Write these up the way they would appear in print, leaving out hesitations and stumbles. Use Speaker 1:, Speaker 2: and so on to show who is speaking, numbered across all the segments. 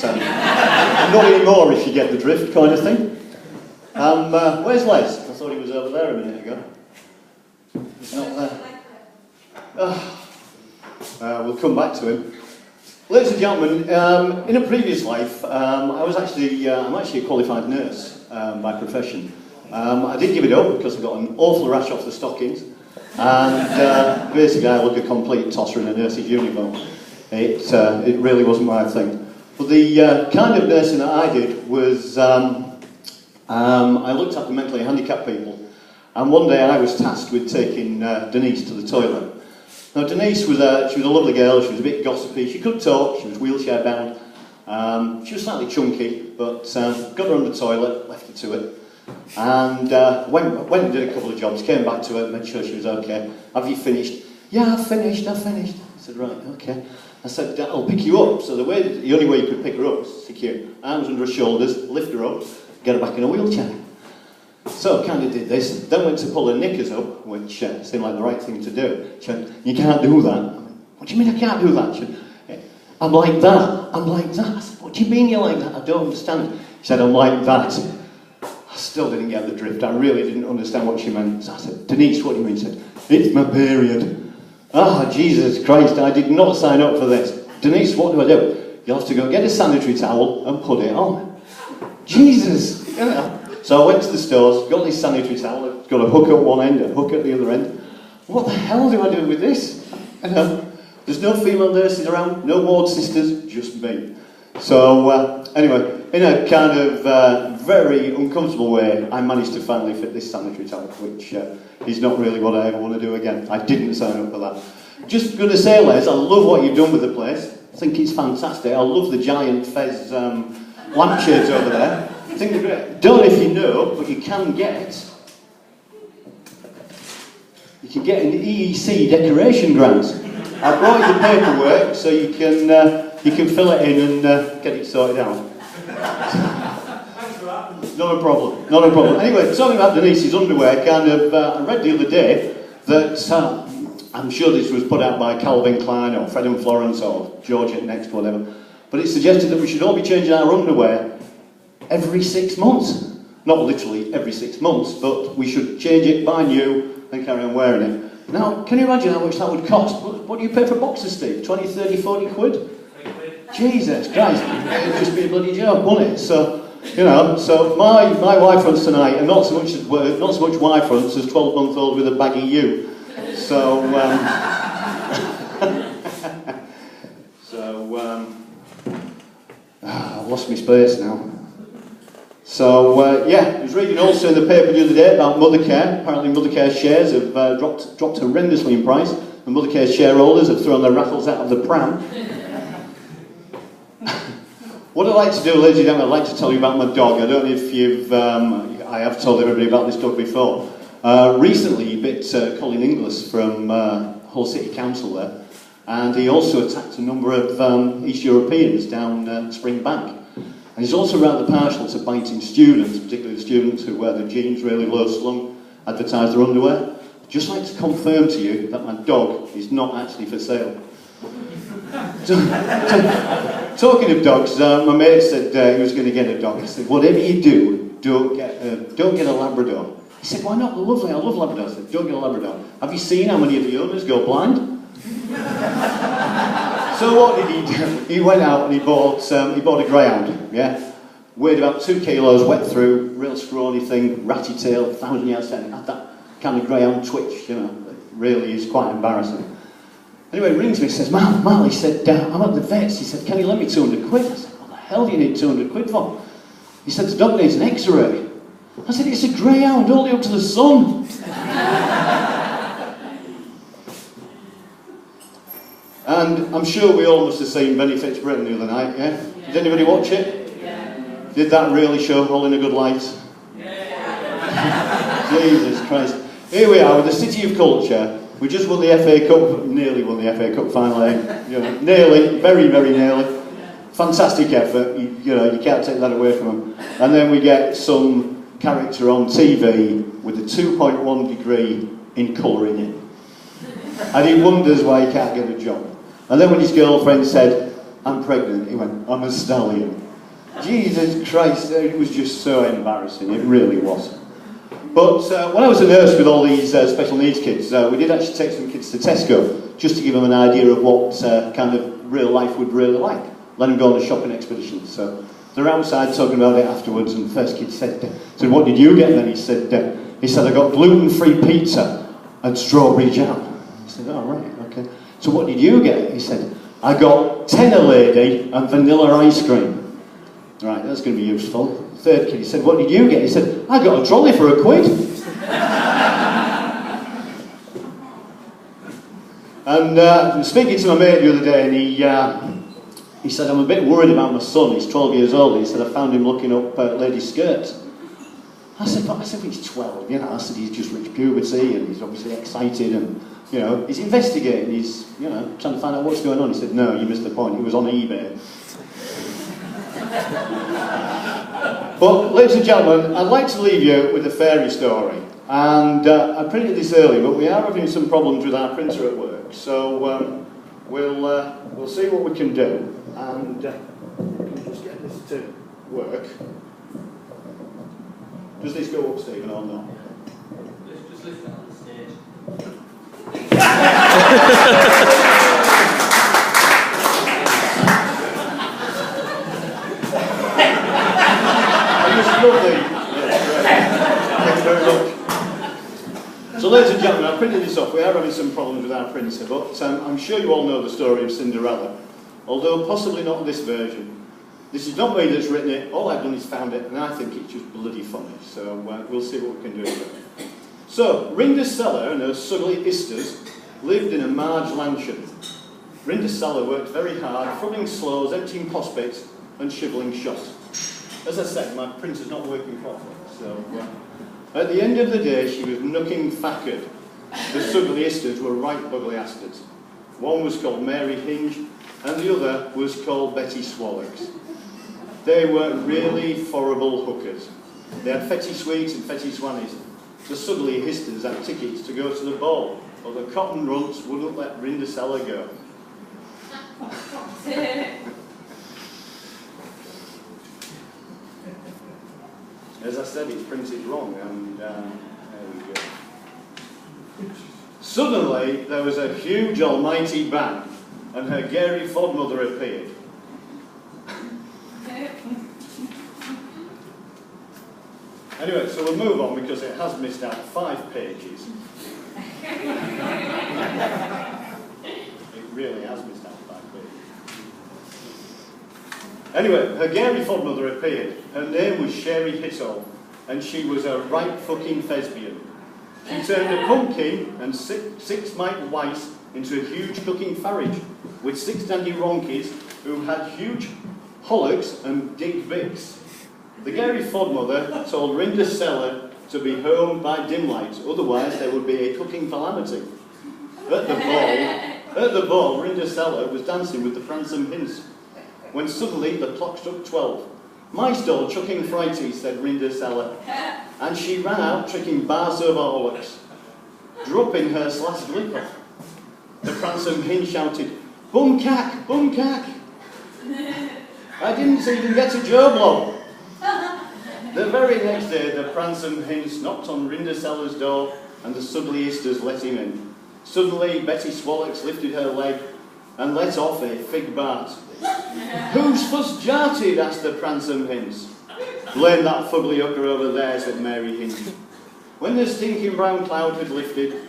Speaker 1: not anymore if you get the drift kind of thing. Where's Les? I thought he was over there a minute ago. He's not there. We'll come back to him. Ladies and gentlemen, in a previous life, I'm actually a qualified nurse by profession. I did give it up because I got an awful rash off the stockings, and basically I look a complete tosser in a nurse's uniform. It really wasn't my thing. But the kind of nursing that I did was I looked after mentally handicapped people, and one day I was tasked with taking Denise to the toilet. Now Denise was she was a lovely girl. She was a bit gossipy. She could talk. She was wheelchair bound. She was slightly chunky, but got her on the toilet, left her to it, and went and did a couple of jobs. Came back to her, made sure she was okay. Have you finished? Yeah, I've finished. I said, right, okay. I said, I'll pick you up. So the only way you could pick her up was stick your arms under her shoulders, lift her up, get her back in a wheelchair. So kind of did this, then went to pull her knickers up, which seemed like the right thing to do. She went, you can't do that. I went, what do you mean I can't do that? She went, I'm like that, I'm like that. I said, what do you mean you're like that? I don't understand. She said, I'm like that. I still didn't get the drift. I really didn't understand what she meant. So I said, Denise, what do you mean? She said, it's my period. Ah, Jesus Christ, I did not sign up for this. Denise, what do? You'll have to go get a sanitary towel and put it on. Jesus! Yeah. So I went to the stores, got this sanitary towel, got a hook at one end, a hook at the other end. What the hell do I do with this? There's no female nurses around, no ward sisters, just me. So anyway, in a kind of very uncomfortable way, I managed to finally fit this sanitary towel, which is not really what I ever want to do again. I didn't sign up for that. Just going to say, Les, I love what you've done with the place. I think it's fantastic. I love the giant Fez lampshades over there. I think they're great. Don't know if you know, but you can get an EEC decoration grant. I brought you the paperwork so you can fill it in and get it sorted out.
Speaker 2: Thanks for that.
Speaker 1: Not a problem, not a problem. Anyway, talking about Denise's underwear, I read the other day that I'm sure this was put out by Calvin Klein or Fred and Florence or Georgette Next, whatever, but it suggested that we should all be changing our underwear every 6 months. Not literally every 6 months, but we should change it, buy new, and carry on wearing it. Now, can you imagine how much that would cost? What do you pay for boxers, Steve? 20, 30, 40 quid? Jesus Christ, it'd just be a bloody joke, wouldn't it? So, you know, so my Y fronts tonight are not so much Y fronts as 12-month-old with a baggy U. So, I've lost my space now. So, yeah, I was reading also in the paper the other day about Mothercare. Apparently Mothercare shares have dropped horrendously in price. The Mothercare shareholders have thrown their rattles out of the pram. What I'd like to do, ladies and gentlemen, I'd like to tell you about my dog. I don't know if you've... I have told everybody about this dog before. Recently, he bit Colin Inglis from Hull City Council there. And he also attacked a number of East Europeans down Spring Bank. And he's also rather partial to biting students, particularly the students who wear their jeans really low slung, advertise their underwear. I'd just like to confirm to you that my dog is not actually for sale. Talking of dogs, my mate said he was going to get a dog. He said, whatever you do, don't get a Labrador. He said, why not? Lovely, I love Labradors. I said, don't get a Labrador. Have you seen how many of the owners go blind? So what did he do? He went out and he bought a greyhound, yeah? Weighed about 2 kilos, wet through, real scrawny thing, ratty tail, 1,000 yards down. Had that kind of greyhound twitch, you know. It really is quite embarrassing. Anyway, he rings me, he says, Mal, he said, I'm at the vet's. He said, can you lend me 200 quid? I said, what the hell do you need 200 quid for? He said, the dog needs an x-ray. I said, it's a greyhound, all the way up to the sun. And I'm sure we all must have seen Benefits Britain the other night, yeah? Did anybody watch it? Yeah. Did that really show Hull in a good light? Yeah. Jesus Christ. Here we are with the City of Culture. We just won the FA Cup, nearly won the FA Cup final, you know, nearly, very, very nearly. Fantastic effort, you know, you can't take that away from them. And then we get some character on TV with a 2.1 degree in colouring in. And he wonders why he can't get a job. And then when his girlfriend said, I'm pregnant. He went, I'm a stallion. Jesus Christ, it was just so embarrassing, it really was. But when I was a nurse with all these special needs kids, we did actually take some kids to Tesco, just to give them an idea of what kind of real life would really like. Let them go on a shopping expedition. So they're outside talking about it afterwards, and the first kid said, what did you get? And then he said, I got gluten-free pizza and strawberry jam. I said, oh, right, okay. So what did you get? He said, I got tenner lady and vanilla ice cream. Right, that's going to be useful. Third kid, he said, what did you get? He said, I got a trolley for £1. And speaking to my mate the other day, and he said, I'm a bit worried about my son. He's 12 years old. He said, I found him looking up ladies' skirts. I said, he's 12, you know. I said, he's just reached puberty, and he's obviously excited, and, you know, he's investigating. He's, you know, trying to find out what's going on. He said, no, you missed the point. He was on eBay. But, ladies and gentlemen, I'd like to leave you with a fairy story. And I printed this early, but we are having some problems with our printer at work. So we'll see what we can do. And can we just get this to work? Does this go up, Stephen, or not?
Speaker 2: Just lift it on the stage.
Speaker 1: Lovely. Thank you very much. So, ladies and gentlemen, I printed this off. We are having some problems with our printer, but I'm sure you all know the story of Cinderella, although possibly not this version. This is not me that's written it. All I've done is found it, and I think it's just bloody funny. So we'll see what we can do with it. So, Rinda Seller and her sugly Isters lived in a Marge mansion. Rinda Seller worked very hard, frubbing sloes, emptying prospects, and shivelling shot. As I said, my printer's not working properly, so at the end of the day, she was nooking fackered. The sugly Isters were right ugly bastards. One was called Mary Hinge, and the other was called Betty Swallocks. They were really horrible hookers. They had fetty sweets and fetty swannies. The sugly Isters had tickets to go to the ball, but the cotton runts wouldn't let Rinda Seller go. As I said, it's printed wrong, and there we go. Suddenly, there was a huge almighty bang, and her Gary Fodmother appeared. Anyway, so we'll move on because it has missed out 5 pages. It really has missed out 5 pages. Anyway, her Gary Fodmother appeared. Her name was Sherry Hittle, and she was a right fucking thespian. She turned a pumpkin and 6 Mike Weiss into a huge cooking farage with 6 dandy ronkies who had huge hollocks and dig Vicks. The Gary Fodmother told Rinda Seller to be home by dim light, otherwise there would be a cooking calamity. At the ball, Rinda Seller was dancing with the Pransome Hints, when suddenly the clock struck 12. My stall chucking frighty, said Rinda Seller, and she ran out tricking bars over hollocks, dropping her last slipper. The Pransome Hin shouted, bum cack, bum cack. I didn't even get a job log. The very next day, the Pransome Hints knocked on Rinda Seller's door, and the sugly Isters let him in. Suddenly, Betty Swallocks lifted her leg and let off a fig bart. Who's fuss jarted? Asked the Pransome Hints. Blame that fugly hooker over there, said Mary Hinch. When the stinking brown cloud had lifted,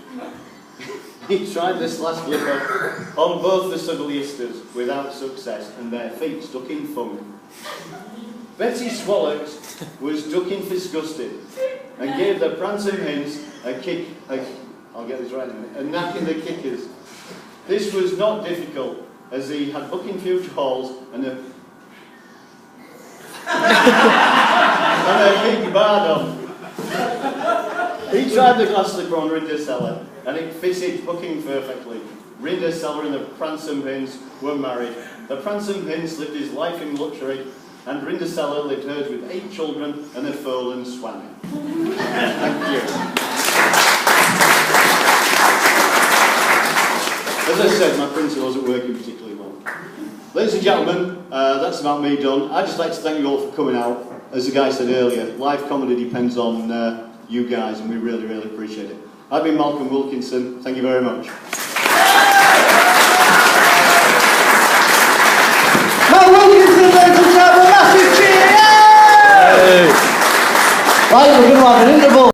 Speaker 1: he tried this last flipper on both the sugly Isters without success, and their feet stuck in funk. Betty Swallocks was ducking disgusted and gave the Pransome Hints a kick, I'll get this right in a minute, a knack in the kickers. This was not difficult, as he had Buckinghamshire halls and a big bardon. He tried the glass slipper on Rinda Seller, and it fitted fucking perfectly. Rinda Seller and the Pransome Hints were married. The Pransome Hints lived his life in luxury, and Rinda Seller lived hers with 8 children and a foal and swanny. Thank you. As I said, my printer wasn't working particularly well. Ladies and gentlemen, that's about me done. I'd just like to thank you all for coming out. As the guy said earlier, live comedy depends on you guys, and we really, really appreciate it. I've been Malcolm Wilkinson. Thank you very much.